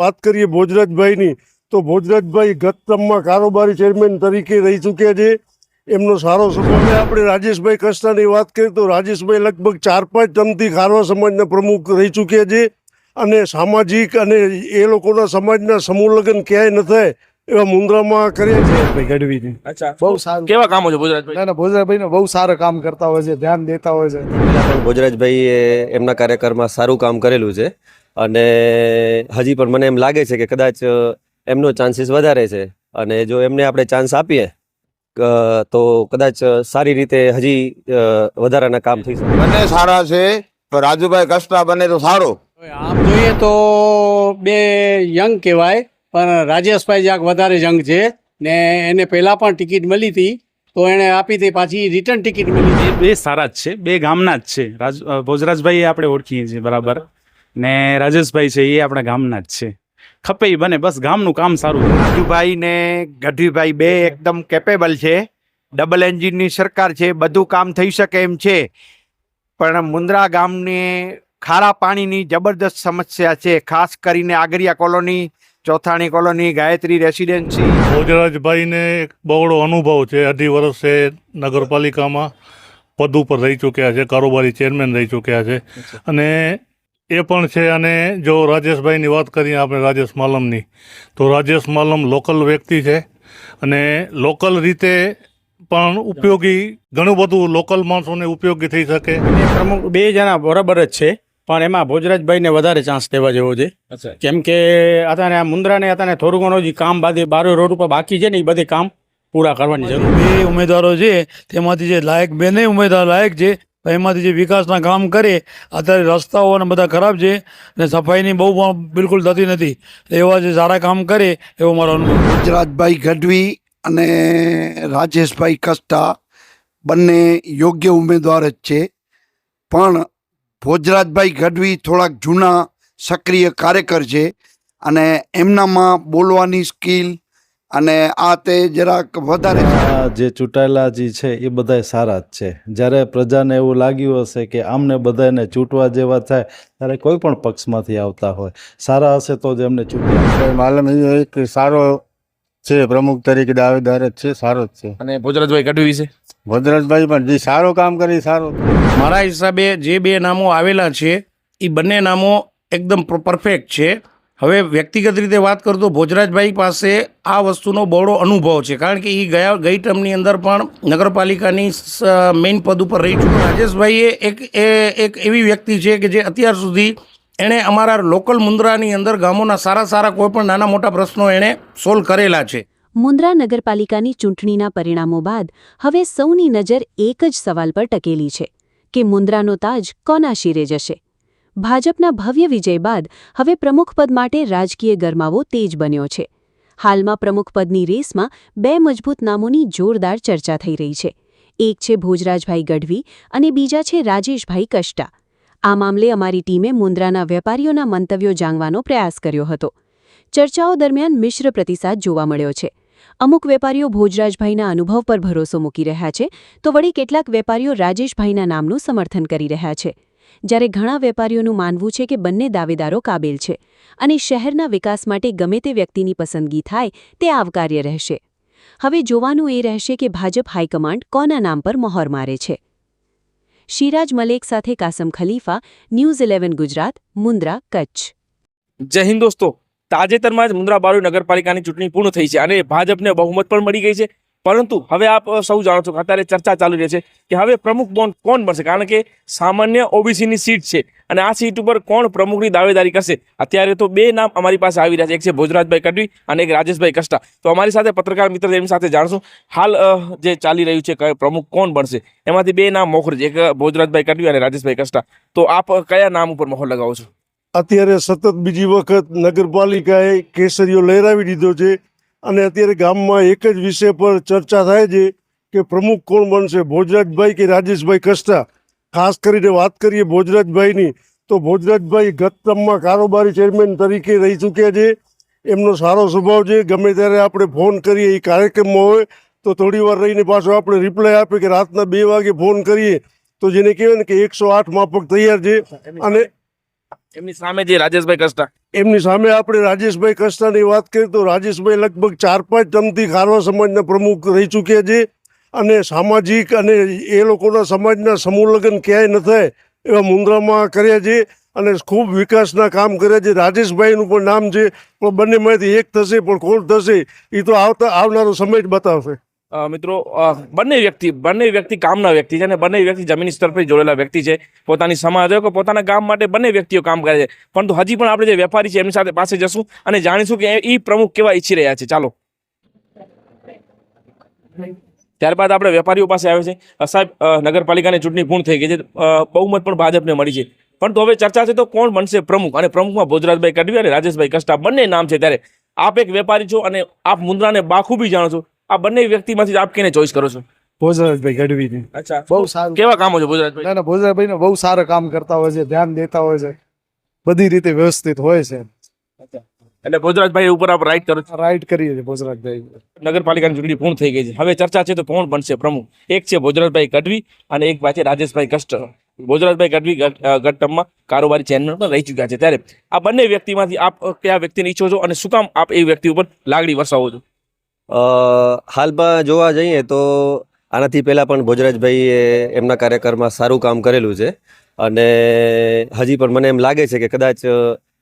વાત કરીએ ભોજરાજભાઈની તો ભોજરાજભાઈ ગત ટર્મમાં કારોબારી ચેરમેન તરીકે રહી ચૂક્યા છે. એમનો સારો સ્વભાવ છે. આપણે રાજેશભાઈ કષ્ટાની વાત કરીએ તો રાજેશભાઈ લગભગ 4-5 ટર્મથી ખારવા સમાજના પ્રમુખ રહી ચૂક્યા છે અને સામાજિક અને એ લોકોના સમાજના સમૂહ લગ્ન ક્યાંય ન થાય એવા મુન્દ્રામાં કર્યા છે ભાઈ ગઢવી. અચ્છા, બહુ સારું. કેવા કામો છે ભોજરાજભાઈ? ના ભોજરાભાઈ બહુ સારા કામ કરતા હોય છે, ધ્યાન દેતા હોય છે. પણ ભોજરાજભાઈએ એમના કાર્યકાળમાં સારું કામ કરેલું છે અને હજી પણ મને એમ લાગે છે કે કદાચ એમનો ચાન્સીસ વધારે છે અને જો એમને આપણે ચાન્સ આપીએ તો કદાચ સારી રીતે હજી વધારાના કામ થઈ શકે. બંને સારા છે, પણ રાજુભાઈ કષ્ટા બને તો સારું. આમ જોઈએ તો બે યંગ કહેવાય, પણ રાજેશભાઈ જરાક વધારે યંગ છે ને એને પહેલાં પણ ટિકિટ મળી હતી તો એણે આપી હતી, પાછી રિટર્ન ટિકિટ મળી હતી. બે સારા જ છે, બે ગામના જ છે. ભોજરાજભાઈ આપણે ઓળખીએ છીએ બરાબર, ને રાજેશભાઈ છે એ આપણા ગામના જ છે. ખપે ઈ બને, બસ ગામનું કામ સારું. રાજુભાઈ ને ગઢવીભાઈ બે એકદમ કેપેબલ છે. ડબલ એન્જિનની સરકાર છે, બધું કામ થઈ શકે એમ છે. પણ મુન્દ્રા ગામની ખારા પાણીની જબરદસ્ત સમસ્યા છે, ખાસ કરીને Agariya colony, Chothani colony, Gayatri residency. ભોજરાજભાઈને એક બહોળો અનુભવ છે. 2.5 વર્ષે નગરપાલિકામાં પદ ઉપર રહી ચૂક્યા છે, કારોબારી ચેરમેન રહી ચૂક્યા છે અને એ પણ છે. અને જો રાજેશભાઈની વાત કરીએ આપણે રાજેશ માલમની, તો રાજેશ માલમ લોકલ વ્યક્તિ છે અને લોકલ રીતે પણ ઉપયોગી, ઘણું બધું લોકલ માણસોને ઉપયોગી થઈ શકે. પ્રમુખ બે જણા બરાબર જ છે, પણ એમાં ભોજરાજભાઈને વધારે ચાન્સ દેવા જેવો છે. કેમ કે અત્યારે આ મુન્દ્રાને અત્યારે થોડું ઘણું જે કામ બારો રોડ ઉપર બાકી છે ને એ બધે કામ પૂરા કરવાની જરૂર. બે ઉમેદવારો છે તેમાંથી જે લાયક, બંને ઉમેદવાર લાયક છે, એમાંથી જે વિકાસના કામ કરે. અત્યારે રસ્તાઓ અને બધા ખરાબ છે અને સફાઈની બહુ પણ બિલકુલ થતી નથી. એવા જે સારા કામ કરે એવો મારો અનુભવ. ભોજરાજભાઈ ગઢવી અને રાજેશભાઈ કષ્ટા બંને યોગ્ય ઉમેદવાર જ છે, પણ ભોજરાજભાઈ ગઢવી થોડાક જૂના સક્રિય કાર્યકર છે અને એમનામાં બોલવાની સ્કિલ અને આ તે જરાક વધારે. જે ચૂંટાયેલા જે છે એ બધાય સારા જ છે. જ્યારે પ્રજાને એવું લાગ્યું હશે કે આમને બધાને ચૂંટવા જેવા થાય, ત્યારે કોઈ પણ પક્ષમાંથી આવતા હોય સારા હશે તો જ એમને ચૂંટવા. માલમ એક સારો છે, પ્રમુખ તરીકે દાવેદાર જ છે, સારો જ છે. અને ભોજરાજભાઈ ગઢવી વિશે? ભોજરાજભાઈ પણ જે સારું કામ કરે સારું. મારા હિસાબે જે બે નામો આવેલા છે એ બંને નામો એકદમ પરફેક્ટ છે. હવે વ્યક્તિગત રીતે વાત કરું તો ભોજરાજભાઈ પાસે આ વસ્તુનો બહોળો અનુભવ છે, કારણ કે એ ગઈ ટર્મની અંદર પણ નગરપાલિકાની મેઇન પદ ઉપર રહી ચૂક્યા. રાજેશભાઈએ એક એવી વ્યક્તિ છે કે જે અત્યાર સુધી એણે અમારા લોકલ મુન્દ્રાની અંદર ગામોના સારા કોઈ પણ નાના મોટા પ્રશ્નો એણે સોલ્વ કરેલા છે. મુન્દ્રા નગરપાલિકાની ચૂંટણીના પરિણામો બાદ હવે સૌની નજર એક જ સવાલ પર ટકેલી છે કે મુન્દ્રાનો તાજ કોના શિરે જશે. ભાજપના ભવ્ય વિજય બાદ હવે પ્રમુખપદ માટે રાજકીય ગરમાવો તેજ બન્યો છે. હાલમાં પ્રમુખપદની રેસમાં બે મજબૂત નામોની જોરદાર ચર્ચા થઈ રહી છે. એક છે ભોજરાજભાઈ ગઢવી અને બીજા છે રાજેશભાઈ કષ્ટા. આ મામલે અમારી ટીમે મુન્દ્રાના વેપારીઓના મંતવ્યો જાણવાનો પ્રયાસ કર્યો હતો. ચર્ચાઓ દરમિયાન મિશ્ર પ્રતિસાદ જોવા મળ્યો છે. અમુક વેપારીઓ ભોજરાજભાઈના અનુભવ પર ભરોસો મૂકી રહ્યા છે, તો વળી કેટલાક વેપારીઓ રાજેશભાઈના નામનું સમર્થન કરી રહ્યા છે. જ્યારે ઘણા વેપારીઓનું માનવું છે કે બંને દાવેદારો કાબેલ છે અને શહેરના વિકાસ માટે ગમે તે વ્યક્તિની પસંદગી થાય તે આવકાર્ય રહેશે. હવે જોવાનું એ રહેશે કે ભાજપ હાઈકમાન્ડ કોના નામ પર મહોર મારે છે. શિરાજ મલેક સાથે કાસમ ખલીફા, ન્યૂઝ 11 ગુજરાત, મુન્દ્રા, કચ્છ. જય હિન્દ દોસ્તો, તાજેતરમાં જ મુન્દ્રા બારોઈ નગરપાલિકાની ચૂંટણી પૂર્ણ થઈ છે અને ભાજપને બહુમત પણ મળી ગઈ છે. પરંતુ હવે આપ સૌ જાણો છો કે અત્યારે ચર્ચા ચાલુ રહી છે કે હવે પ્રમુખ કોણ બનશે, કારણ કે સામાન્ય ઓબીસીની સીટ છે અને આ સીટ ઉપર કોણ પ્રમુખની દાવેદારી કરશે. અત્યારે તો બે નામ અમારી પાસે આવી રહ્યા છે, એક છે ભોજરાજભાઈ ગઢવી અને એક રાજેશભાઈ કષ્ટા. તો અમારી સાથે પત્રકાર મિત્ર એમની સાથે જાણશું હાલ જે ચાલી રહ્યું છે કે પ્રમુખ કોણ બનશે. એમાંથી બે નામ મોખર છે, એક ભોજરાજભાઈ ગઢવી અને રાજેશભાઈ કષ્ટા. તો આપ કયા નામ ઉપર મોહર લગાવો છો? અત્યારે સતત બીજી વખત નગરપાલિકાએ કેસરીઓ લહેરાવી દીધો છે અને અત્યારે ગામમાં એક જ વિષય પર ચર્ચા થાય છે કે પ્રમુખ કોણ બનશે, ભોજરાજભાઈ કે રાજેશભાઈ કષ્ટા. ખાસ કરીને વાત કરીએ ભોજરાજભાઈની તો ભોજરાજભાઈ ગત ટર્મમાં કારોબારી ચેરમેન તરીકે રહી ચૂક્યા છે. એમનો સારો સ્વભાવ છે. ગમે ત્યારે આપણે ફોન કરીએ, એ કાર્યક્રમમાં હોય તો થોડી વાર રહીને પાછો આપણે રિપ્લાય આપે કે રાતના 2 વાગે ફોન કરીએ તો જેને કહેવાય ને કે 108 માફક તૈયાર છે. અને એમની સામે જે રાજેશભાઈ કષ્ટા એમની સામે આપણે રાજેશભાઈ કસ્તાની વાત કરીએ તો રાજેશભાઈ લગભગ 4-5 ટર્મથી ખારવા સમાજના પ્રમુખ રહી ચૂક્યા છે અને સામાજિક અને એ લોકોના સમાજના સમૂહ લગ્ન ક્યાંય ન થાય એવા મુન્દ્રામાં કર્યા છે અને ખૂબ વિકાસના કામ કર્યા છે. રાજેશભાઈનું પણ નામ છે, પણ બંનેમાંથી એક થશે, પણ કોણ થશે એ તો આવનારો સમય જ બતાવશે. મિત્રો બંને વ્યક્તિ કામના વ્યક્તિ છે અને બંને વ્યક્તિ જમીની સ્તર પર જોડેલા વ્યક્તિ છે. પોતાની સમાજ હોય કે પોતાના ગામ માટે બંને વ્યક્તિઓ કામ કરે છે. પરંતુ હજી પણ આપણે જે વેપારી છે એમની સાથે પાસે જશું અને જાણીશું કે એ પ્રમુખ કેવા ઈચ્છી રહ્યા છે. ચાલો. ત્યારબાદ આપણે વેપારીઓ પાસે આવે છે. સાહેબ, નગરપાલિકાની ચૂંટણી પૂર્ણ થઈ ગઈ છે, બહુમત પણ ભાજપને મળી છે, પરંતુ હવે ચર્ચા છે તો કોણ બનશે પ્રમુખ, અને પ્રમુખમાં ભોજરાજભાઈ કડવી અને રાજેશભાઈ કસ્ટા બંને નામ છે. ત્યારે આપ એક વેપારી છો અને આપ મુન્દ્રાને બાખૂબી જાણો છો. આ બંને વ્યક્તિમાંથી આપ કેને ચોઈસ કરો છો? ભોજરાજભાઈ ગઢવી. અચ્છા, બહુ સારું. કેવા કામો છે ભોજરાજભાઈ? ના ના, ભોજરાભાઈ બહુ સારા કામ કરતા હોય છે, ધ્યાન દેતા હોય છે, બધી રીતે વ્યવસ્થિત હોય છે. એટલે ભોજરાજભાઈ ઉપર આપ રાઈટ કરો છો? રાઈટ કરીએ છીએ ભોજરાજભાઈ. નગરપાલિકાની ચૂંટણી પૂર્ણ થઈ ગઈ છે, હવે ચર્ચા છે તો કોણ બનશે પ્રમુખ? એક છે ભોજરાજભાઈ ગઢવી અને એક છે રાજેશભાઈ કસ્ટર. ભોજરાજભાઈ ગઢવી ગત ટર્મમાં કારોબારી ચેરમેન પણ રહી ચૂક્યા છે. ત્યારે આ બંને વ્યક્તિમાંથી આપ કયા વ્યક્તિને ઈચ્છો છો અને શું કામ આપ એ વ્યક્તિ ઉપર લાગણી વરસાવો છો? હાલમાં જોવા જઈએ તો આનાથી પહેલાં પણ ભોજરાજભાઈએ એમના કાર્યકાળમાં સારું કામ કરેલું છે અને હજી પણ મને એમ લાગે છે કે કદાચ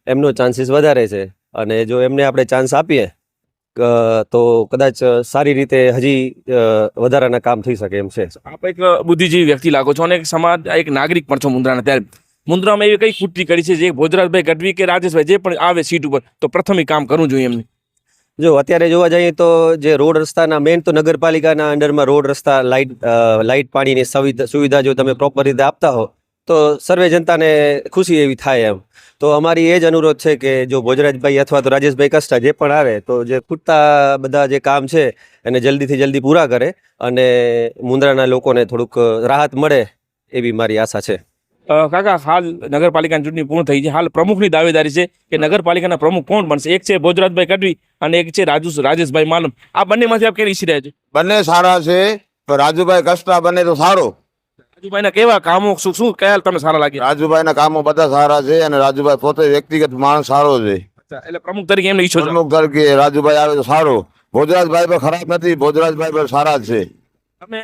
એમનો ચાન્સીસ વધારે છે અને જો એમને આપણે ચાન્સ આપીએ તો કદાચ સારી રીતે હજી વધારાના કામ થઈ શકે એમ છે. આપ એક બુદ્ધિજીવી વ્યક્તિ લાગો છો અને એક સમાજ એક નાગરિક પણ છો મુન્દ્રાના. ત્યારે મુન્દ્રામાં એવી કઈ ખૂટી કરી છે જે ભોજરાજભાઈ ગઢવી કે રાજેશભાઈ જે પણ આવે સીટ ઉપર તો પ્રથમ કામ કરવું જોઈએ એમને? જો અત્યારે જોવા જઈએ તો જે રોડ રસ્તાના મેઇન તો નગરપાલિકાના અંડરમાં રોડ રસ્તા, લાઇટ પાણીની સુવિધા જો તમે પ્રોપર રીતે આપતા હો તો સર્વે જનતાને ખુશી એવી થાય એમ. તો અમારી એ જ અનુરોધ છે કે જો ભોજરાજભાઈ અથવા તો રાજેશભાઈ કસ્ટા જે પણ આવે તો જે ખૂટતા બધા જે કામ છે એને જલ્દીથી જલ્દી પૂરા કરે અને મુન્દ્રાના લોકોને થોડુંક રાહત મળે એવી મારી આશા છે. કાકા, હાલ નગરપાલિકાની ચૂંટણી પૂર્ણ થઈ છે, હાલ પ્રમુખની દાવેદારી છે કે નગરપાલિકાના પ્રમુખ કોણ બનશે? એક છે ભોજરાજભાઈ ગઢવી અને એક છે રાજેશભાઈ માલમ. આ બંનેમાંથી આપ કેને ઈચ્છી રહ્યા છો? બંને સારા છે, પણ રાજુભાઈ કસ્ટા બને તો સારું. રાજુભાઈના કેવા કામો શું કયા તમે સારા લાગે? રાજુભાઈના કામો બધા સારા છે અને રાજુભાઈ પોતે વ્યક્તિગત માણસ સારો છે. એટલે પ્રમુખ તરીકે એમને ઈચ્છો છો? પ્રમુખ તરીકે રાજુભાઈ આવે તો સારું. ભોજરાજભાઈ પણ ખરાબ નથી, ભોજરાજભાઈ પણ સારા જ છે. તમે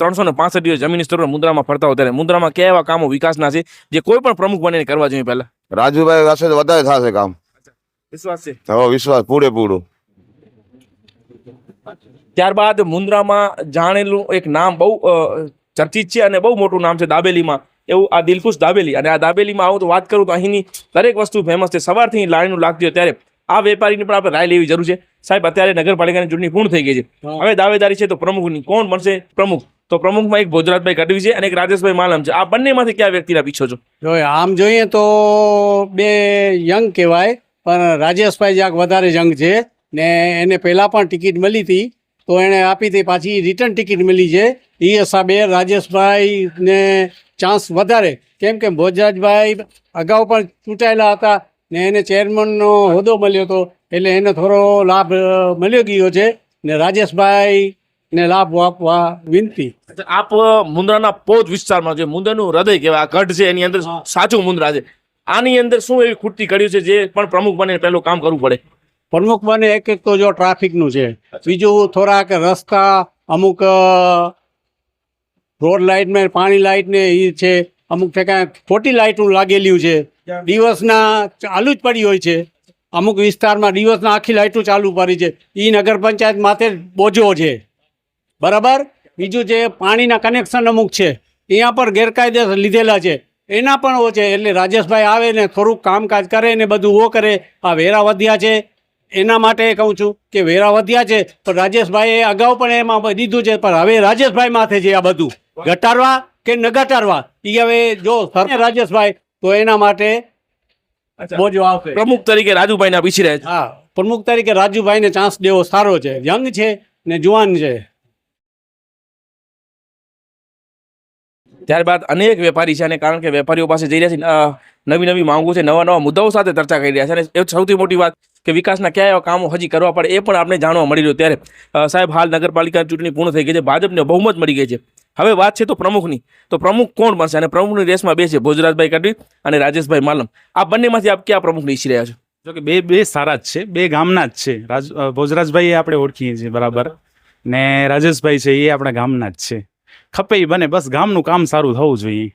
365 દિવસ જમીન સ્તર પર મુન્દ્રામાં ફરતા હો ત્યારે મુન્દ્રામાં કયા એવા કામો વિકાસના છે જે કોઈ પણ પ્રમુખ બને કરવા જોઈએ? પહેલા રાજુભાઈ હશે તો વધારે થશે કામ. વિશ્વાસ છે? હવે વિશ્વાસ પૂરેપૂરો. ત્યારબાદ મુન્દ્રામાં જાણેલું એક નામ બહુ ચર્ચિત છે અને બહુ મોટું નામ છે દાબેલીમાં, એવું આ દિલખુશ દાબેલી. અને આ દાબેલીમાં આવું તો વાત કરું તો અહીંની દરેક વસ્તુ ફેમસ છે. સવારથી લાઈનો લાગતી હોય ત્યારે આ વેપારીની પણ આપણે રાય લેવી જરૂર છે. સાહેબ, અત્યારે નગરપાલિકાની ચૂંટણી પૂર્ણ થઈ ગઈ છે, હવે દાવેદારી છે તો પ્રમુખની કોણ બનશે પ્રમુખ? તો પ્રમુખમાં એક ભોજરાજભાઈ ગઢવી છે અને એક રાજેશભાઈ માલમ છે. આ બંનેમાંથી કયા વ્યક્તિના પીછો છો? જો આમ જોઈએ તો બે યંગ કહેવાય, પણ રાજેશભાઈ જ્યાંક વધારે યંગ છે ને એને પહેલાં પણ ટિકિટ મળી હતી તો એણે આપી હતી, પાછી રિટર્ન ટિકિટ મળી છે. એ હિસાબે રાજેશભાઈને ચાન્સ વધારે, કેમ કે ભોજરાજભાઈ અગાઉ પણ ચૂંટાયેલા હતા ને એને ચેરમેનનો હોદ્દો મળ્યો હતો એટલે એને થોડો લાભ મળ્યો ગયો છે ને રાજેશભાઈને લાભ આપવા વિનંતી. આપ મુન્દ્રાના પોજ વિસ્તારમાં છે, મુન્દ્રાનું હૃદય કહેવાય, આ ગઢ છે એની અંદર સાચું મુન્દ્રા છે. આની અંદર શું એવી ખૂટતી કર્યું છે જે પણ પ્રમુખ બને પહેલું કામ કરવું પડે? પ્રમુખ બને એક તો જો ટ્રાફિકનું છે, બીજું થોડાક રસ્તા, અમુક રોડ લાઇટ ને પાણી લાઇટ ને એ છે, અમુક ઠેકાણે ખોટી લાઇટો લાગેલી છે, દિવસના ચાલુ જ પડી હોય છે, અમુક વિસ્તારમાં દિવસના આખી લાઇટો ચાલુ પડી છે. એ નગર પંચાયત માથે બોજો છે, બરાબર. બીજું જે પાણીના કનેક્શન અમુક છે અહીંયા પર ગેરકાયદેસર લીધેલા છે, એના પણ ઓ છે. એટલે રાજેશભાઈ આવે ને થોડુંક કામકાજ કરે ને બધું ઓ કરે. આ વેરા વધ્યા છે એના માટે કહું છું કે વેરા વધ્યા છે, પણ રાજેશભાઈએ અગાઉ પણ એમાં દીધું છે, પણ હવે રાજેશભાઈ માથે છે આ બધું ઘટાડવા કે ન ઘટાડવા. એ હવે જો રાજેશભાઈ તો એના માટે બોજો આવશે. પ્રમુખ તરીકે રાજુભાઈને પીછી રહ્યા છે? હા, પ્રમુખ તરીકે રાજુભાઈને ચાન્સ દેવો સારો છે, યંગ છે ને જુવાન છે. ત્યારબાદ અનેક વેપારી છે અને કારણ કે વેપારીઓ પાસે જઈ રહ્યા છે, નવી નવી માંગો છે, નવા નવા મુદ્દાઓ સાથે ચર્ચા કરી રહ્યા છે અને એ સૌથી મોટી વાત કે વિકાસના કયા એવા કામો હજી કરવા પડે એ પણ આપણે જાણવા મળી રહ્યું. ત્યારે સાહેબ, હાલ નગરપાલિકાની ચૂંટણી પૂર્ણ થઈ ગઈ છે, ભાજપને બહુમત મળી ગઈ છે. હવે વાત છે તો પ્રમુખની, તો પ્રમુખ કોણ બનશે? અને પ્રમુખની રેસમાં બે છે, ભોજરાજભાઈ ગઢવી અને રાજેશભાઈ માલમ. આ બંનેમાંથી આપ કયા પ્રમુખને ઈચ્છી રહ્યા છો? જો કે બે સારા જ છે, બે ગામના જ છે. ભોજરાજભાઈ એ આપણે ઓળખીએ છીએ બરાબર, ને રાજેશભાઈ છે એ આપણા ગામના જ છે. ખપે ઈ બને, બસ ગામનું કામ સારું થવું જોઈએ,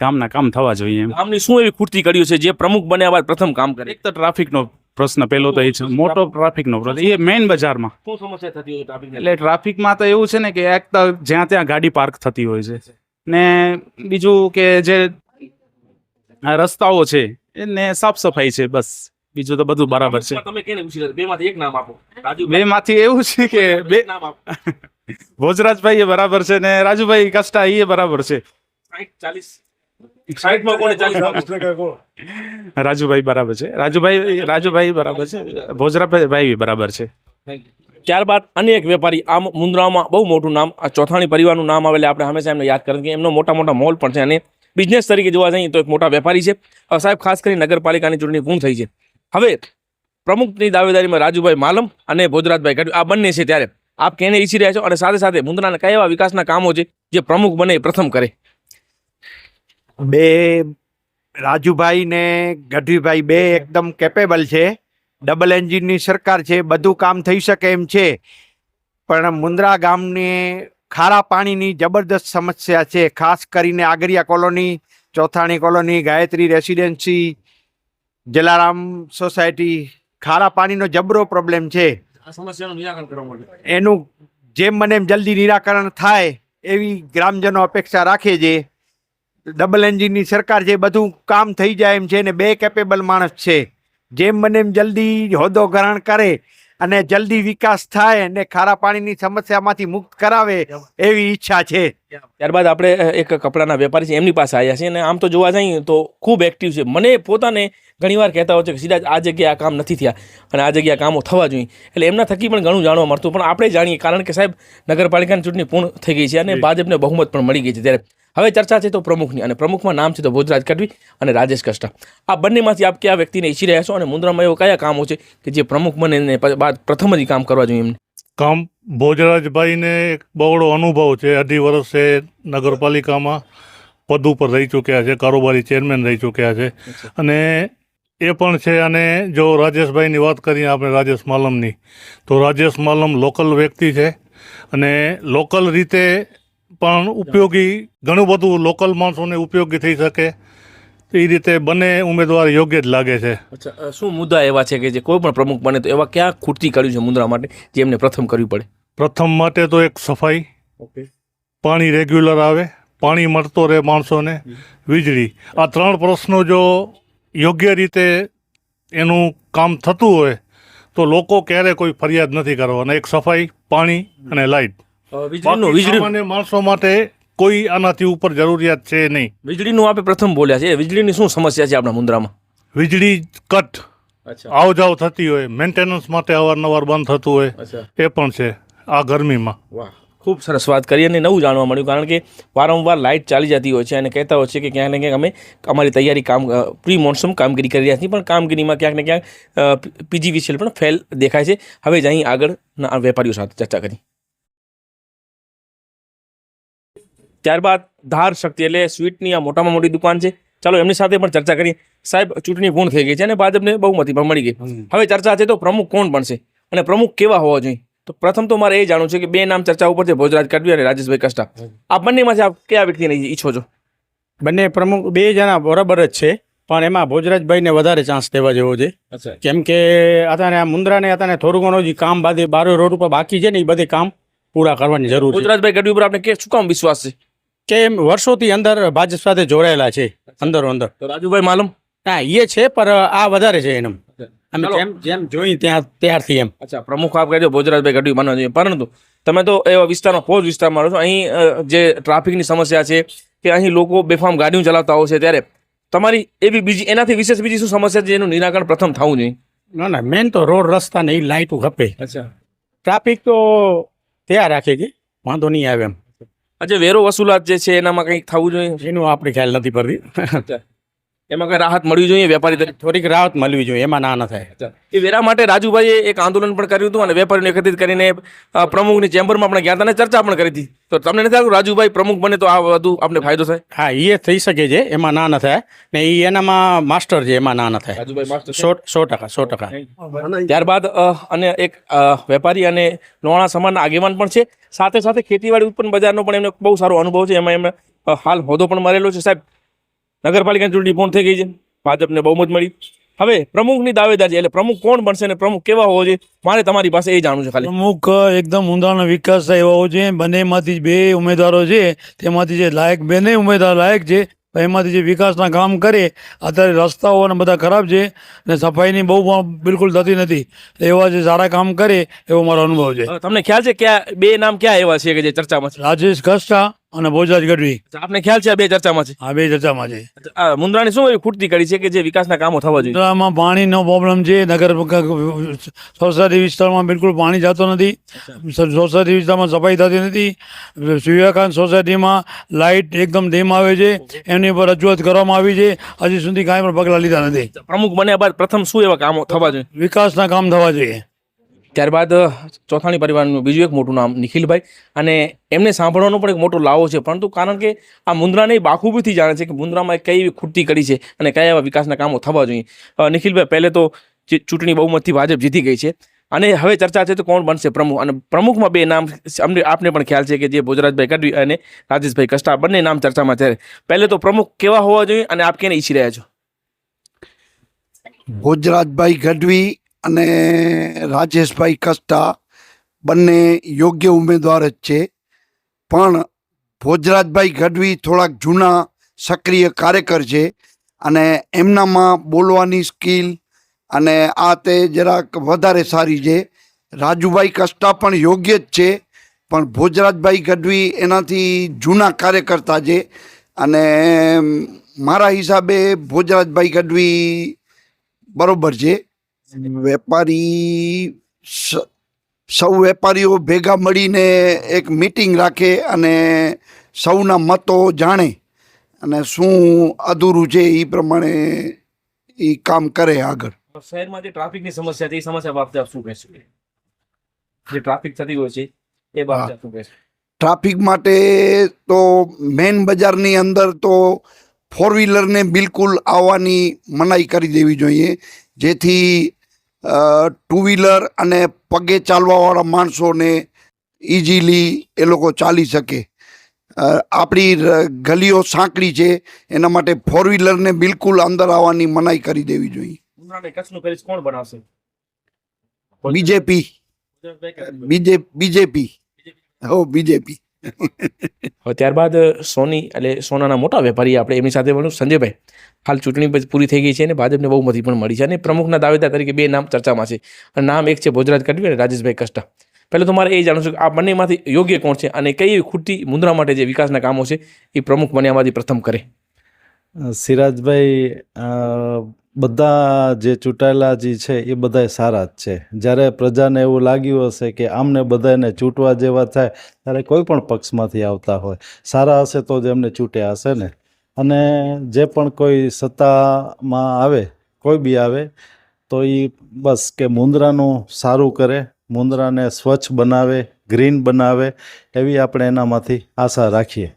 ગામના કામ થવા જોઈએ એમ. ગામની શું એવી ખૂટતી કર્યું છે જે પ્રમુખ બન્યા બાદ પ્રથમ કામ કરે? એક તો ટ્રાફિકનો પ્રશ્ન પહેલો તો એ છે, મોટો ટ્રાફિકનો પ્રશ્ન, એ મેઇન બજારમાં. શું સમસ્યા થતી હોય ટ્રાફિકની? એટલે ટ્રાફિકમાં તો એવું છે ને કે એક તો જ્યાં ત્યાં ગાડી પાર્ક થતી હોય છે, ને બીજું કે જે આ રસ્તાઓ છે એને સાફ સફાઈ છે, બસ બીજું તો બધું બરાબર છે. તમે કેને પૂછી લો, બેમાંથી એક નામ આપો. બે માંથી એવું છે કે બે નામ આપો. ભોજરાજભાઈ એ બરાબર છે ને રાજુભાઈ કષ્ટા એ બરાબર છે. 60 60 કોને 40 રાજુભાઈ બરાબર છે, રાજુભાઈ બરાબર છે, ભોજરાભાઈ બરાબર છે. ત્યારબાદ અન્ય એક વેપારી, આમ મુન્દ્રામાં બહુ મોટું નામ, આ ચોથાણી પરિવારનું નામ આવે એટલે આપણે હંમેશા એમને યાદ કરીએ કે એમનો મોટા મોટા મોલ પણ છે અને બિઝનેસ તરીકે જોવા જઈએ તો એક મોટા વેપારી છે. સાહેબ, ખાસ કરીને નગરપાલિકાની ચૂંટણી પૂર્ણ થઈ છે, હવે પ્રમુખની દાવેદારીમાં રાજુભાઈ માલમ અને ભોજરાજભાઈ ગઢવી આ બંને છે, ત્યારે આપ કેને ઈચ્છી રહ્યા છો અને સાથે સાથે મુન્દ્રાના કયા એવા વિકાસના કામો છે જે પ્રમુખ બને એ પ્રથમ કરે? બે રાજુભાઈ ને ગઢવીભાઈ બે એકદમ કેપેબલ છે, ડબલ એન્જિનની સરકાર છે, બધું કામ થઈ શકે એમ છે. પણ મુન્દ્રા ગામને ખારા પાણીની જબરદસ્ત સમસ્યા છે, ખાસ કરીને Agariya colony, Chothani colony, Gayatri residency, Jalaram society, ખારા પાણીનો જબરો પ્રોબ્લેમ છે. આ સમસ્યાનું નિરાકરણ કરવા માટે એનું જેમ બને એમ જલ્દી નિરાકરણ થાય એવી ગ્રામજનો અપેક્ષા રાખે છે. ડબલ એન્જિનની સરકાર છે, બધું કામ થઈ જાય એમ છે ને બે કેપેબલ માણસ છે, જેમ બને એમ જલ્દી હોદ્દો ગ્રહણ કરે અને જલ્દી વિકાસ થાય અને ખારા પાણીની સમસ્યામાંથી મુક્ત કરાવે એવી ઈચ્છા છે. ત્યારબાદ આપણે એક કપડાના વેપારી છે એમની પાસે આવ્યા છે અને આમ તો જોવા જઈએ તો ખૂબ એક્ટિવ છે. મને પોતાને ઘણીવાર કહેતા હોય છે કે સીધા આ જગ્યાએ આ કામ નથી થયા અને આ જગ્યાએ કામો થવા જોઈએ, એટલે એમના થકી પણ ઘણું જાણવા મળતું. પણ આપણે જાણીએ, કારણ કે સાહેબ નગરપાલિકાની ચૂંટણી પૂર્ણ થઈ ગઈ છે અને ભાજપને બહુમત પણ મળી ગઈ છે, ત્યારે હવે ચર્ચા છે તો પ્રમુખની, અને પ્રમુખમાં નામ છે તો ભોજરાજ ગઢવી અને રાજેશ કષ્ટા. આ બંનેમાંથી આપ કયા વ્યક્તિને ઈચ્છી રહ્યા છો અને મુન્દ્રામાં એવા કયા કામો છે કે જે પ્રમુખ બને ને બાદ પ્રથમ જ કામ કરવા જોઈએ એમને? કામ ભોજરાજભાઈને એક બહોળો અનુભવ છે, 2.5 વર્ષ એ નગરપાલિકામાં પદ ઉપર રહી ચૂક્યા છે, કારોબારી ચેરમેન રહી ચૂક્યા છે અને એ પણ છે. અને જો રાજેશભાઈની વાત કરીએ આપણે રાજેશ માલમની, તો રાજેશ માલમ લોકલ વ્યક્તિ છે અને લોકલ રીતે પણ ઉપયોગી, ઘણું બધું લોકલ માણસોને ઉપયોગી થઈ શકે એ રીતે બંને ઉમેદવાર યોગ્ય જ લાગે છે. અચ્છા, શું મુદ્દા એવા છે કે જે કોઈ પણ પ્રમુખ બને તો એવા ક્યાં ખૂટતી કર્યું છે મુન્દ્રા માટે જે એમને પ્રથમ કરવી પડે? પ્રથમ માટે તો એક સફાઈ, પાણી રેગ્યુલર આવે, પાણી મળતો રહે માણસોને, વીજળી, આ 3 પ્રશ્નો જો યોગ્ય રીતે એનું કામ થતું હોય તો લોકો ક્યારે કોઈ ફરિયાદ નથી કરવાના. એક સફાઈ, પાણી અને લાઇટ, વીજળી માણસો માટે કોઈ આનાથી ઉપર જરૂરિયાત છે નહીં. વીજળીનું આપણે પ્રથમ બોલ્યા છે, વીજળીની શું સમસ્યા છે આપણા મુન્દ્રામાં? વીજળી કટ, આવ જાવ થતી હોય, મેન્ટેનન્સ માટે અવારનવાર બંધ થતું હોય, એ પણ છે આ ગરમીમાં. વાહ, ખૂબ સરસ વાત કરી અને નવું જાણવા મળ્યું, કારણ કે વારંવાર લાઇટ ચાલી જતી હોય છે અને કહેતા હોય છે કે ક્યાંક ને ક્યાંક અમે અમારી તૈયારી પ્રી મોન્સૂન કામગીરી કરી રહ્યા છીએ, પણ કામગીરીમાં ક્યાંક ને ક્યાંક પીજીવીસીએલ પણ ફેલ દેખાય છે. હવે જ અહીં આગળના વેપારીઓ સાથે ચર્ચા કરી. ત્યારબાદ ધાર શક્તિ એટલે સ્વીટની આ મોટામાં મોટી દુકાન છે, ચાલો એમની સાથે પણ ચર્ચા કરીએ. સાહેબ, ચૂંટણી પૂર્ણ થઈ ગઈ છે અને ભાજપને બહુમતી પણ મળી ગઈ, હવે ચર્ચા છે તો પ્રમુખ કોણ બનશે અને પ્રમુખ કેવા હોવા જોઈએ? તો પ્રથમ તો મારે એ જાણવું છે કે બે નામ ચર્ચા ઉપર છે, ભોજરાજ ગઢવી અને રાજેશભાઈ કષ્ટા. આ બંનેમાંથી આપ કયા વ્યક્તિને ઈચ્છો છો? બંને પ્રમુખ બે જણા બરાબર જ છે, પણ એમાં ભોજરાજભાઈને વધારે ચાન્સ દેવા જેવો છે. કેમ કે અત્યારે આ મુન્દ્રાને અત્યારે થોડું ઘણું જે કામ બારો રોડ ઉપર બાકી છે ને એ બધે કામ પૂરા કરવાની જરૂર છે. ભોજરાજભાઈ ગઢવી ઉપર આપણે શું કામ વિશ્વાસ છે? કે એમ વર્ષોથી અંદર ભાજપ સાથે જોડાયેલા છે અંદરો અંદર. તો રાજુભાઈ માલમ? હા, એ છે, પણ આ વધારે છે એમ, અમે જેમ જોઈ ત્યારથી એમ. અચ્છા, પ્રમુખ આપ કહેજો ભોજરાજભાઈ ગઢવી બનવા જોઈએ, પરંતુ તમે તો એવા વિસ્તારમાં, પોજ વિસ્તારમાં રહો છો, અહીં જે ટ્રાફિકની સમસ્યા છે કે અહીં લોકો બેફામ ગાડીઓ ચલાવતા હોય છે, ત્યારે તમારી એવી બીજી એનાથી વિશેષ બીજી શું સમસ્યા છે જેનું નિરાકરણ પ્રથમ થવું જોઈએ? ના, મેન તો રોડ રસ્તા ને એ લાઇટો ખપે. અચ્છા, ટ્રાફિક તો તૈયાર રાખે કે વાંધો નહીં આવે એમ. આજે વેરો વસૂલાત જે છે એનામાં કંઈક થવું જોઈએ, એનું આપણે ખ્યાલ નથી પડતી. એમાં કઈ રાહત મળવી જોઈએ વેપારી તરીકે? થોડીક રાહત મળવી જોઈએ, એમાં ના ન થાય. એ વેરા માટે રાજુભાઈએ એક આંદોલન પણ કર્યું હતું અને વેપારીઓને એકત્રિત કરીને પ્રમુખની ચેમ્બરમાં આપણે ગયા હતા અને ચર્ચા પણ કરી હતી. તો તમને નથી લાગતું રાજુભાઈ પ્રમુખ બને તો આ વધુ આપણે ફાયદો થાય? હા, એ થઈ શકે છે, એમાં ના ન થાય. ને એ એનામાં માસ્ટર છે, એમાં ના ન થાય. રાજુભાઈ માસ્ટર 100%. ત્યારબાદ અને એક વેપારી અને લોહાણા સમાજના આગેવાન પણ છે, સાથે સાથે ખેતીવાડી ઉત્પન્ન બજારનો પણ એમને બહુ સારો અનુભવ છે. એમાં એમને હાલ હોદ્દો પણ મળેલો છે. સાહેબ, નગરપાલિકાની ચૂંટણી પૂર્ણ થઈ ગઈ છે, ભાજપને બહુમત મળી. હવે પ્રમુખની દાવેદાર છે, એટલે પ્રમુખ કોણ બનશે અને પ્રમુખ કેવા હોવો જોઈએ, મારે તમારી પાસે એ જાણવું છે ખાલી. પ્રમુખ એકદમ ઊંડાણનો વિકાસ થાય એવા હોવો જોઈએ. બંનેમાંથી બે ઉમેદવારો છે, તેમાંથી જે લાયક, બંને ઉમેદવાર લાયક છે, એમાંથી જે વિકાસના કામ કરે. અત્યારે રસ્તાઓ અને બધા ખરાબ છે અને સફાઈની બહુ બિલકુલ થતી નથી. એવા જે સારા કામ કરે એવો મારો અનુભવ છે. તમને ખ્યાલ છે કે બે નામ ક્યાં એવા છે કે જે ચર્ચામાં છે? રાજેશ કસ્ટા અને ભોજરાજ ગઢવી. આપને ખ્યાલ છે આ બે ચર્ચામાં છે? આ બે ચર્ચામાં છે. આ મુન્દ્રાની શું એવી ખૂટતી કરી છે કે જે વિકાસના કામો થવા જોઈએ? મુન્દ્રામાં પાણીનો પ્રોબ્લેમ છે. નગર સોસાયટી વિસ્તારમાં બિલકુલ પાણી જતો નથી. સોસાયટી વિસ્તારમાં સફાઈ થતી નથી. વિવેકાનંદ સોસાયટીમાં લાઇટ એકદમ ડીમ આવે છે. એમની પર રજૂઆત કરવામાં આવી છે, હજી સુધી કાંઈ પણ પગલાં લીધા નથી. પ્રમુખ બન્યા બાદ પ્રથમ શું એવા કામો થવા જોઈએ? વિકાસના કામ થવા જોઈએ. ત્યારબાદ ચોથાણી પરિવારનું બીજું એક મોટું નામ નિખિલભાઈ, અને એમને સાંભળવાનો પણ એક મોટો લાવો છે, પરંતુ કારણ કે આ મુન્દ્રાને બાખૂબીથી જાણે છે કે મુન્દ્રામાં કઈ એવી ખૂટતી કરી છે અને કયા એવા વિકાસના કામો થવા જોઈએ. નિખિલભાઈ, પહેલે તો ચૂંટણી બહુમતથી ભાજપ જીતી ગઈ છે અને હવે ચર્ચા છે તો કોણ બનશે પ્રમુખ, અને પ્રમુખમાં બે નામ આપને પણ ખ્યાલ છે કે જે ભોજરાજભાઈ ગઢવી અને રાજેશભાઈ કસ્ટા, બંને નામ ચર્ચામાં છે. પહેલે તો પ્રમુખ કેવા હોવા જોઈએ અને આપ કેને ઈચ્છી રહ્યા છો? ભોજરાજભાઈ ગઢવી અને રાજેશભાઈ કસ્ટા બંને યોગ્ય ઉમેદવાર જ છે, પણ ભોજરાજભાઈ ગઢવી થોડાક જૂના સક્રિય કાર્યકર છે અને એમનામાં બોલવાની સ્કિલ અને આ તે જરાક વધારે સારી છે. રાજુભાઈ કસ્ટા પણ યોગ્ય જ છે, પણ ભોજરાજભાઈ ગઢવી એનાથી જૂના કાર્યકર્તા છે અને મારા હિસાબે ભોજરાજભાઈ ગઢવી બરોબર છે. વેપારી સૌ વેપારીઓ ભેગા મળીને એક મીટિંગ રાખે અને સૌના મતો જાણે અને શું અધૂરું છે એ પ્રમાણે એ કામ કરે આગળ. શહેરમાં જે ટ્રાફિકની સમસ્યા છે એ સમસ્યા બાબતે આપ શું કહેશો? જે ટ્રાફિક થતી હોય છે એ બાબતે આપ શું કહેશો? ટ્રાફિક માટે તો મેઇન બજારની અંદર તો ફોર વ્હીલરને બિલકુલ આવવાની મનાઈ કરી દેવી જોઈએ, જેથી ટુ વ્હીલર અને પગે ચાલવાવાળા માણસોને ઇઝીલી એ લોકો ચાલી શકે. આપણી ગલીઓ સાંકડી છે, એના માટે ફોર વ્હીલરને બિલકુલ અંદર આવવાની મનાઈ કરી દેવી જોઈએ. કચ્છનું પેરિસ કોણ બનાવશે? બીજેપી. બીજેપી. ત્યારબાદ સોની એટલે સોનાના મોટા વેપારી આપણે એમની સાથે મળ્યું સંજયભાઈ. હાલ ચૂંટણી પૂરી થઈ ગઈ છે અને ભાજપને બહુમતી પણ મળી છે અને પ્રમુખના દાવેદાર તરીકે બે નામ ચર્ચામાં છે. નામ એક છે ભોજરાજ ગઢવી અને રાજેશભાઈ કસ્ટા. પહેલાં તો મારે એ જાણવું છે કે આ બંનેમાંથી યોગ્ય કોણ છે અને કઈ ખૂટતી મુન્દ્રા માટે જે વિકાસના કામો છે એ પ્રમુખ બન્યામાંથી પ્રથમ કરે? સિરાજભાઈ, બધા જે ચૂંટાયેલા જે છે એ બધાય સારા જ છે. જ્યારે પ્રજાને એવું લાગ્યું હશે કે આમને બધાને ચૂંટવા જેવા થાય, ત્યારે કોઈ પણ પક્ષમાંથી આવતા હોય, સારા હશે તો જ એમને ચૂંટ્યા હશે ને. અને જે પણ કોઈ સત્તામાં આવે, કોઈ બી આવે, તો એ બસ કે મુન્દ્રાનું સારું કરે, મુન્દ્રાને સ્વચ્છ બનાવે, ગ્રીન બનાવે, એવી આપણે એનામાંથી આશા રાખીએ.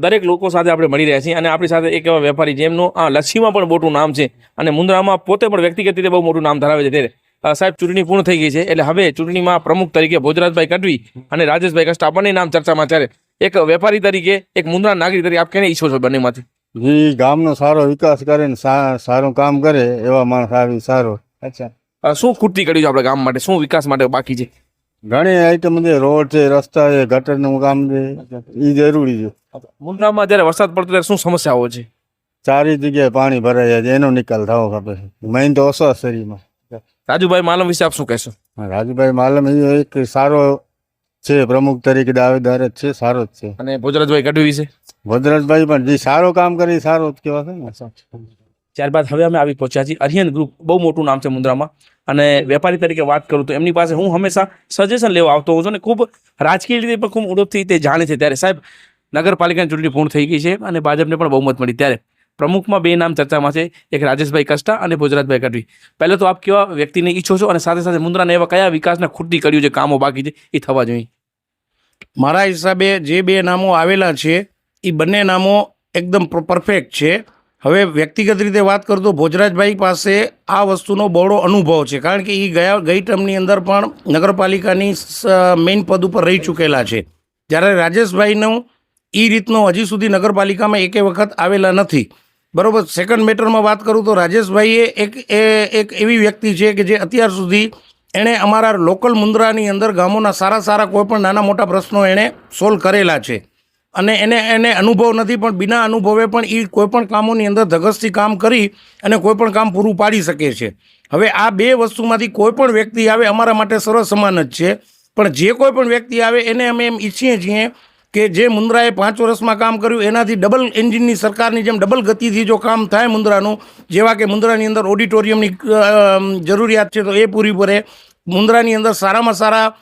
દરેક લોકો સાથે આપણે મળી રહ્યા છીએ અને આપણી સાથે એક એવા વેપારી જેમનું આ લચ્છીમાં પણ મોટું નામ છે અને મુન્દ્રામાં પોતે પણ વ્યક્તિગત રીતે બહુ મોટું નામ ધરાવે છે. ત્યારે સાહેબ, ચૂંટણી પૂર્ણ થઈ ગઈ છે, એટલે હવે ચૂંટણીમાં પ્રમુખ તરીકે ભોજરાજભાઈ ગઢવી અને રાજેશભાઈ કસ્ટા બંને નામ ચર્ચામાં. ત્યારે એક વેપારી તરીકે, એક મુન્દ્રા નાગરિક તરીકે આપ કેને ઈચ્છો છો બંનેમાંથી? જે ગામનો સારો વિકાસ કરે ને સારું કામ કરે એવા માણસ આવી સારો. અચ્છા, શું ખૂટતી કર્યું છે આપણે ગામ માટે, શું વિકાસ માટે બાકી છે? ઘણી આઈટમ છે, રોડ છે, રસ્તા છે, ગટરનું કામ છે, એ જરૂરી છે. મુન્દ્રામાં જ્યારે વરસાદ પડતો ત્યારે શું સમસ્યાઓ છે? ચારે જગ્યાએ પાણી ભરાઈ જાય છે, એનો નિકાલ થવો ખબર છે. મેઇન તો ઓછો શરીરમાં. રાજુભાઈ માલમ વિશે આપ શું કહેશો? રાજુભાઈ માલમ એ એક સારો છે, પ્રમુખ તરીકે દાવેદાર જ છે, સારો જ છે. અને ભોજરાજભાઈ ગઢવી વિશે? ભોજરાજભાઈ પણ જે સારો કામ કરે એ સારો જ કહેવાશે ને. ત્યારબાદ હવે અમે આવી પહોંચ્યા છીએ અરિયન ગ્રુપ, બહુ મોટું નામ છે મુન્દ્રામાં, અને વેપારી તરીકે વાત કરું તો એમની પાસે હું હંમેશા સજેશન લેવા આવતો હોઉં છું અને ખૂબ રાજકીય રીતે પણ ખૂબ ઉડપથી તે જાણે છે. ત્યારે સાહેબ, નગરપાલિકાની ચૂંટણી પૂર્ણ થઈ ગઈ છે અને ભાજપને પણ બહુમત મળી, ત્યારે પ્રમુખમાં બે નામ ચર્ચામાં છે, એક રાજેશભાઈ કસ્ટા અને ભોજરાજભાઈ ગઢવી. પહેલા તો આપ કેવા વ્યક્તિને ઈચ્છો છો અને સાથે સાથે મુન્દ્રાના એવા કયા વિકાસના ખૂટતી કર્યું છે, કામો બાકી છે, એ થવા જોઈએ? મારા હિસાબે જે બે નામો આવેલા છે એ બંને નામો એકદમ પરફેક્ટ છે. હવે વ્યક્તિગત રીતે વાત કરું તો ભોજરાજભાઈ પાસે આ વસ્તુનો બહોળો અનુભવ છે, કારણ કે એ ગઈ ટર્મની અંદર પણ નગરપાલિકાની મેઇન પદ ઉપર રહી ચૂકેલા છે. જ્યારે રાજેશભાઈનું એ રીતનો હજી સુધી નગરપાલિકામાં એકે વખત આવેલા નથી. બરાબર. સેકન્ડ મેટરમાં વાત કરું તો રાજેશભાઈએ એક એવી વ્યક્તિ છે કે જે અત્યાર સુધી એણે અમારા લોકલ મુન્દ્રાની અંદર ગામોના સારા કોઈ પણ નાના મોટા પ્રશ્નો એણે સોલ્વ કરેલા છે અને એને અનુભવ નથી, પણ બિના અનુભવે પણ એ કોઈપણ કામોની અંદર ધગસથી કામ કરી અને કોઈપણ કામ પૂરું પાડી શકે છે. હવે આ બે વસ્તુમાંથી કોઈ પણ વ્યક્તિ આવે અમારા માટે સર્વ સમાન જ છે, પણ જે કોઈ પણ વ્યક્તિ આવે એને અમે એમ ઈચ્છીએ છીએ કે જે મુન્દ્રાએ 5 વર્ષમાં કામ કર્યું એનાથી ડબલ એન્જિનની સરકારની જેમ ડબલ ગતિથી જો કામ થાય મુન્દ્રાનું, જેવા કે મુન્દ્રાની અંદર ઓડિટોરિયમની જરૂરિયાત છે તો એ પૂરી પડે. મુન્દ્રાની અંદર સારામાં સારા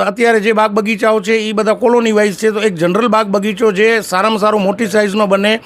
અત્યારે જે બાગ બગીચાઓ છે એ બધા કોલોની વાઇઝ છે, તો એક જનરલ બાગ બગીચો જે સારામાં સારો મોટી સાઇઝનો બને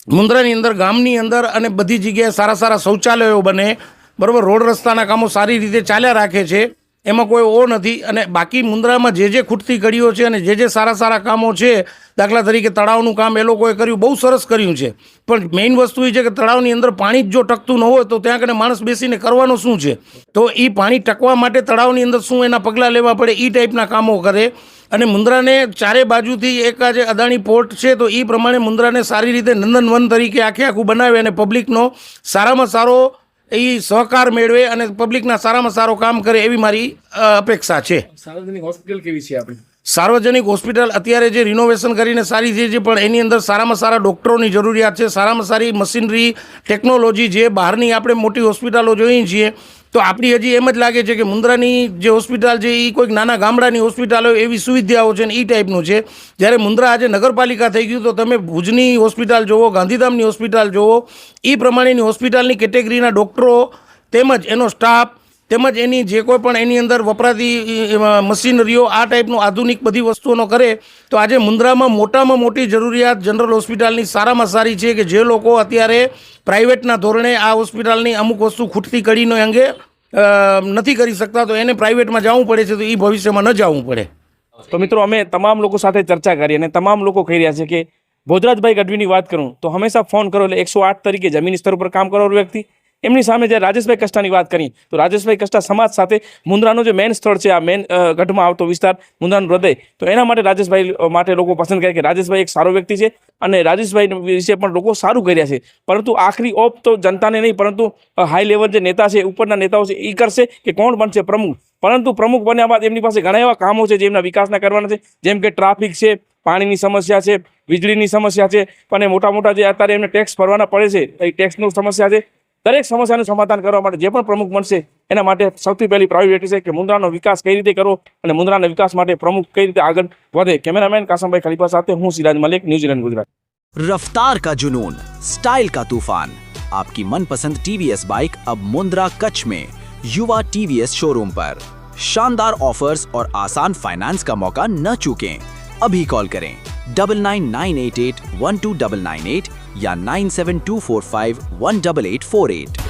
મુન્દ્રાની અંદર, ગામની અંદર, અને બધી જગ્યાએ સારા શૌચાલયો બને. બરાબર. રોડ રસ્તાના કામો સારી રીતે ચાલ્યા રાખે છે, એમાં કોઈ ઓ નથી. અને બાકી મુન્દ્રામાં જે ખૂટતી કડીઓ છે અને જે સારા કામો છે, દાખલા તરીકે તળાવનું કામ એ લોકોએ કર્યું, બહુ સરસ કર્યું છે, પણ મેઇન વસ્તુ એ છે કે તળાવની અંદર પાણી જ જો ટકતું ન હોય તો ત્યાં કને માણસ બેસીને કરવાનું શું છે? તો એ પાણી ટકવા માટે તળાવની અંદર શું એના પગલાં લેવા પડે, એ ટાઈપના કામો કરે. અને મુન્દ્રાને ચારે બાજુથી એક આજે અદાણી પોર્ટ છે તો એ પ્રમાણે મુન્દ્રાને સારી રીતે નંદનવન તરીકે આખું બનાવે અને પબ્લિકનો સારામાં સારો એ સહકાર મેળવે અને પબ્લિકના સારામાં સારો કામ કરે, એવી મારી અપેક્ષા છે. સાર્વજનિક હોસ્પિટલ કેવી છે આપણી? સાર્વજનિક હોસ્પિટલ અત્યારે જે રિનોવેશન કરીને સારી છે, પણ એની અંદર સારામાં સારા ડૉક્ટરોની જરૂરિયાત છે, સારામાં સારી મશીનરી ટેકનોલોજી, જે બહારની આપણે મોટી હોસ્પિટલો જોઈએ છીએ તો આપણી હજી એમ જ લાગે છે કે મુન્દ્રાની જે હોસ્પિટલ છે એ કોઈક નાના ગામડાની હોસ્પિટલ હોય એવી સુવિધાઓ છે ને એ ટાઈપનું છે. જ્યારે મુન્દ્રા આજે નગરપાલિકા થઈ ગયું તો તમે ભુજની હોસ્પિટલ જુઓ, ગાંધીધામની હોસ્પિટલ જુઓ, એ પ્રમાણેની હોસ્પિટલની કેટેગરીના ડૉક્ટરો તેમજ એનો સ્ટાફ તેમજ એની જે કોઈ પણ એની અંદર વપરાતી મશીનરીઓ આ ટાઈપનું આધુનિક બધી વસ્તુઓનો કરે તો આજે મુન્દ્રામાં મોટામાં મોટી જરૂરિયાત જનરલ હોસ્પિટલની સારામાં સારી છે કે જે લોકો અત્યારે પ્રાઇવેટના ધોરણે આ હોસ્પિટલની અમુક વસ્તુ ખૂટતી કડીનો અંગે નથી કરી શકતા તો એને પ્રાઇવેટમાં જવું પડે છે, તો એ ભવિષ્યમાં ન જવું પડે. તો મિત્રો અમે તમામ લોકો સાથે ચર્ચા કરી અને તમામ લોકો કહી રહ્યા છે કે ભોજરાજભાઈ ગઢવીની વાત કરું તો હંમેશા ફોન કરો એટલે 108 તરીકે જમીની સ્તર ઉપર કામ કરનારો વ્યક્તિ. એમની સામે જ્યારે રાજેશભાઈ કસ્ટાની વાત કરી તો રાજેશભાઈ કસ્ટા સમાજ સાથે મુન્દ્રાનો જે મેઇન સ્થળ છે, આ મેઇન ગઢમાં આવતો વિસ્તાર, મુન્દ્રાનું હૃદય, તો એના માટે રાજેશભાઈ માટે લોકો પસંદ કરે કે રાજેશભાઈ એક સારો વ્યક્તિ છે અને રાજેશભાઈ વિશે પણ લોકો સારું કરી રહ્યા છે. પરંતુ આખરી ઓપ તો જનતાને નહીં પરંતુ હાઈ લેવલ જે નેતા છે, ઉપરના નેતાઓ છે, એ કરશે કે કોણ બનશે પ્રમુખ. પરંતુ પ્રમુખ બન્યા બાદ એમની પાસે ઘણા એવા કામો છે જે એમના વિકાસના કરવાના છે, જેમ કે ટ્રાફિક છે, પાણીની સમસ્યા છે, વીજળીની સમસ્યા છે, અને મોટા જે અત્યારે એમને ટેક્સ ભરવાના પડે છે એ ટેક્સની સમસ્યા છે. દરેક સમસ્યાનું સમાધાન કરવા માટે જે પણ પ્રમુખ બનશે એના માટે સૌથી પહેલી પ્રાયોરિટી છે કે મુન્દ્રાનો વિકાસ કઈ રીતે કરવો અને મુન્દ્રાના વિકાસ માટે પ્રમુખ કઈ રીતે આગળ વધે. કેમેરામેન કાસમભાઈ ખલીફા સાથે હું સિરાજ મલિક, ન્યૂઝીલેન્ડ, ગુજરાત. रफ्तार का जुनून, स्टाइल का तूफान, आपकी मनपसंद TVS बाइक अब मुंद्रा कच्छ में युवा TVS शोरूम पर. शानदार ऑफर्स और आसान फाइनेंस का मौका न चूकें. अभी कॉल करें 9998812998 या 9724518848.